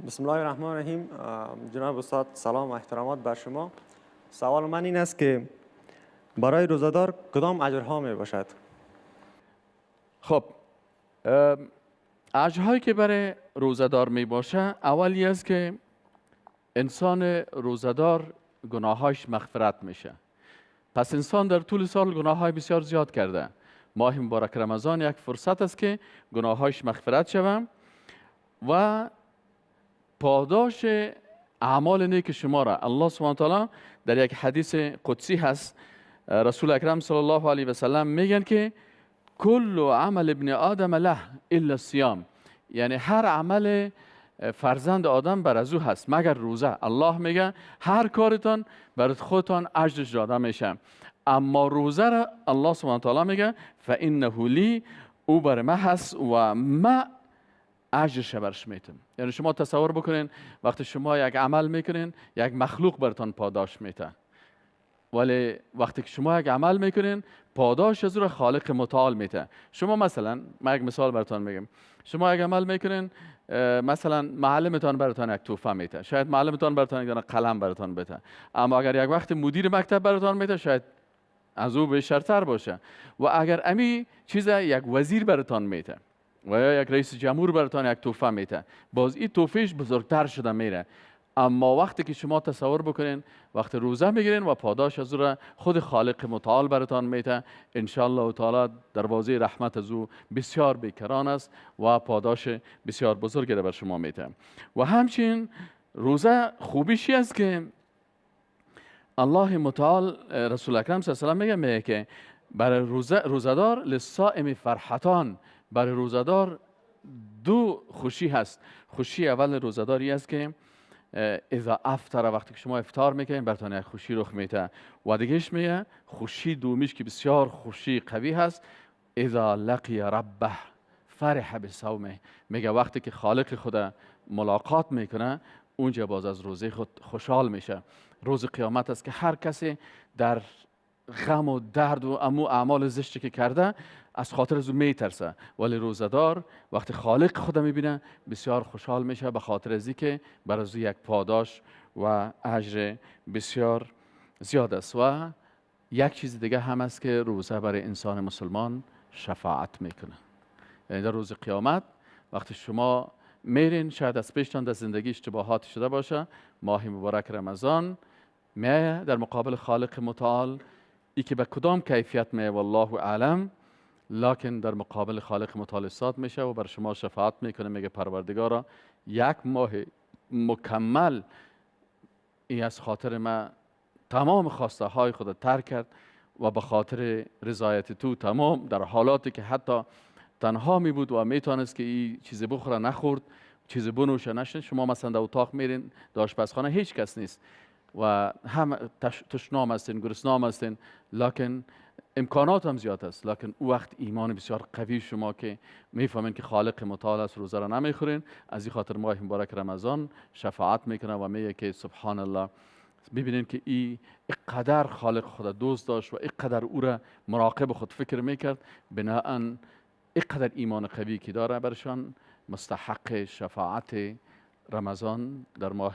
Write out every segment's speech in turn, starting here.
بسم الله الرحمن الرحیم. جناب استاد سلام و احترامات بر شما. سوال من این است که برای روزادار کدام اجرها می باشد؟ خب اجرهایی که برای روزدار می باشه، اولی است که انسان روزدار گناهاش مغفرت میشه. پس انسان در طول سال گناههای بسیار زیاد کرده. ماه مبارک رمضان یک فرصت است که گناهاش مغفرت شود و پاداش اعمال نیک شما را الله سبحانه و تعالی در یک حدیث قدسی هست، رسول اکرم صلی الله علیه و سلم میگن که کل عمل ابن آدم له الا الصیام، یعنی هر عمل فرزند آدم بر از او هست مگر روزه. الله میگه هر کارتان بر خودتان اجرش داده میشه، اما روزه را الله سبحانه و تعالی میگه فانه لی، او بر ما هست و ما اجرش برش میتم. یعنی شما تصور بکنین وقتی شما یک عمل میکنین یک مخلوق برتان پاداش میته، ولی وقتی که شما یک عمل میکنین پاداش از رو خالق متعال میته. شما مثلا، من یک مثال براتون میگم، شما یک عمل میکنین، مثلا معلمتان براتون یک تحفه میته، شاید معلمتان براتون یک قلم براتون بده، اما اگر یک وقت مدیر مکتب براتون میته شاید از او بهترتر باشه. و اگر امی چیز یک وزیر براتون میته و یا یک رئیس جمهور براتون یک تحفه میته، باز این تحفهش بزرگتر شده میره. اما وقتی که شما تصور بکنین وقتی روزه میگیرین و پاداش از او خود خالق متعال براتون میته، ان شاء الله تعالی دروازه رحمت از او بسیار بیکران است و پاداش بسیار بزرگی را بر شما میته. و همچنین روزه خوبیشی است که الله متعال، رسول اکرم صلی الله علیه و میگه که برای روزدار للصائم فرحتان، برای روزدار دو خوشی هست. خوشی اول روزداری است که اذا افطر، وقتی که شما افطار میکنین براتون یک خوشی رخ میده. و دیگهش میگه خوشی دومیش که بسیار خوشی قوی هست، اذا لقی ربه فرح بصومه، میگه وقتی که خالق خدا ملاقات میکنه اونجا باز از روزه خود خوشحال میشه. روز قیامت است که هر کسی در غم و درد و امو اعمال زشتی که کرده از خاطر از او میترسه، ولی روزدار وقتی خالق خدا میبینه بسیار خوشحال میشه به خاطر از اینکه بر از او یک پاداش و اجر بسیار زیاد است. و یک چیز دیگه هم است که روزه برای انسان مسلمان شفاعت میکنه. یعنی در روز قیامت وقتی شما میرین، شاید از پیشتان در زندگی اشتباهات شده باشه، ماه مبارک رمضان می در مقابل خالق متعال، ای که به کدام کیفیت می والله اعلم، لکن در مقابل خالق متعال استاد میشه و بر شما شفاعت میکنه، میگه پروردگارا یک ماه مکمل ای از خاطر ما تمام خواسته های خود ترک کرد و به خاطر رضایت تو تمام، در حالاتی که حتی تنها می بود و میتونست که این چیز بخوره نخورد، چیز بنوشه نشد. شما مثلا در اتاق میرین، در آشپزخانه هیچ کس نیست و هم تشنام هستین، گرسنام هستین، لکن امکانات هم زیاد است، لکن او وقت ایمان بسیار قوی شما که میفهمین که خالق متعال است، روزه را نمیخورین، از این خاطر ماه مبارک رمضان شفاعت میکنه و میگه که سبحان الله، ببینین که این قدر خالق خود دوست داشت و اینقدر او را مراقب خود فکر میکرد، بناهن اینقدر ایمان قوی که داره برشان مستحق شفاعت رمضان در ماه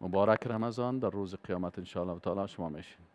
مبارک رمضان در روز قیامت ان شاء الله تعالی شما میشین.